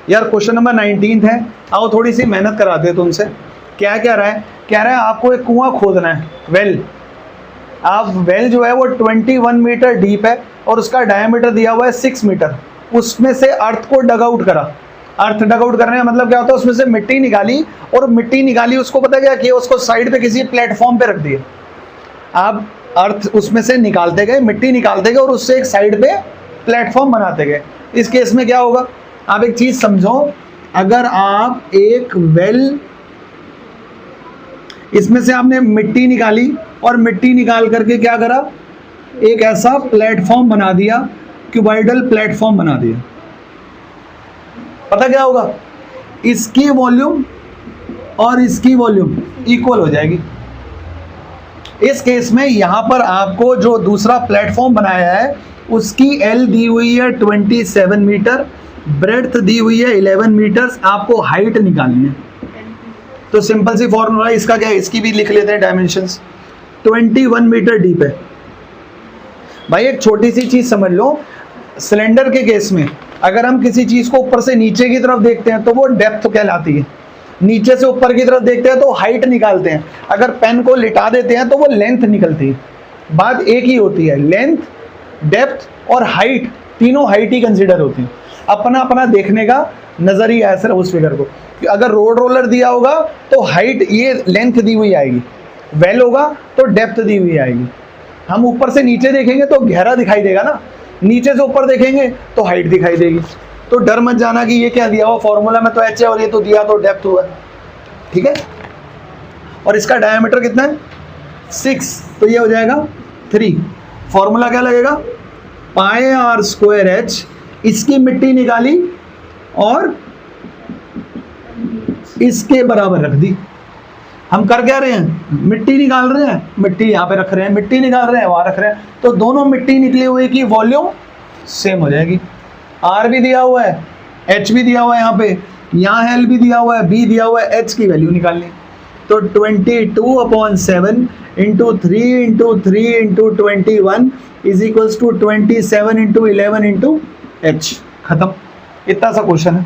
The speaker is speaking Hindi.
यार क्वेश्चन नंबर 19 है, आओ थोड़ी सी मेहनत कराते हैं तुमसे। क्या कह रहा है? कह रहा है आपको एक कुआं खोदना है, वेल। आप वेल जो है वो 21 मीटर डीप है और उसका डायमीटर दिया हुआ है 6 मीटर। उसमें से अर्थ को डग आउट करा। अर्थ डग आउट करने का मतलब क्या होता है? उसमें से मिट्टी निकाली, और मिट्टी निकाली उसको पता क्या किया? उसको साइड पे किसी प्लेटफॉर्म पे रख दिया। आप अर्थ उसमें से निकालते गए, मिट्टी निकालते गए और उससे एक साइड पे प्लेटफॉर्म बनाते गए। इस केस में क्या होगा? आप एक चीज समझो, अगर आप एक वेल, इसमें से आपने मिट्टी निकाली और मिट्टी निकाल करके क्या करा? एक ऐसा प्लेटफॉर्म बना दिया, क्यूबॉइडल प्लेटफॉर्म बना दिया। पता क्या होगा? इसकी वॉल्यूम और इसकी वॉल्यूम इक्वल हो जाएगी। इस केस में यहां पर आपको जो दूसरा प्लेटफॉर्म बनाया है उसकी एल दी हुई है 27 मीटर, ब्रेड्थ दी हुई है 11 मीटर्स। आपको हाइट निकालनी है, तो सिंपल सी फॉर्मूला इसका क्या है? इसकी भी लिख लेते हैं डायमेंशंस। 21 मीटर डीप है। भाई एक छोटी सी चीज समझ लो, सिलेंडर के केस में अगर हम किसी चीज को ऊपर से नीचे की तरफ देखते हैं तो वो डेप्थ कहलाती है, नीचे से ऊपर की तरफ देखते हैं तो हाइट निकालते हैं, अगर पेन को लिटा देते हैं तो वो लेंथ निकलती है। बात एक ही होती है, लेंथ, डेप्थ और हाइट, तीनों हाइट ही कंसिडर होती है। अपना अपना देखने का नजरिया है सिर्फ उस फिगर को। अगर रोड रोलर दिया होगा तो हाइट ये लेंथ दी हुई आएगी, वेल होगा तो डेप्थ दी हुई आएगी। हम ऊपर से नीचे देखेंगे तो गहरा दिखाई देगा ना, नीचे से ऊपर देखेंगे तो हाइट दिखाई देगी। तो डर मत जाना कि ये क्या दिया हुआ फॉर्मूला में तो एच है और ये तो दिया तो डेप्थ हुआ, ठीक है। और इसका डायमीटर कितना है? 6, तो ये हो जाएगा 3। फॉर्मूला क्या लगेगा? पाई आर स्क्वायर एच। इसकी मिट्टी निकाली और इसके बराबर रख दी। हम कर क्या रहे हैं? मिट्टी निकाल रहे हैं, मिट्टी यहाँ पे रख रहे हैं, मिट्टी निकाल रहे हैं वहां रख रहे हैं, तो दोनों मिट्टी निकली हुई की वॉल्यूम सेम हो जाएगी। आर भी दिया हुआ है, एच भी दिया हुआ है, यहाँ एल भी दिया हुआ है, बी दिया हुआ है, एच की वैल्यू निकालनी। तो 22/7 into 3 into 3 into 21 is equals to 27 into 11 into H. खत्म। इतना सा क्वेश्चन है।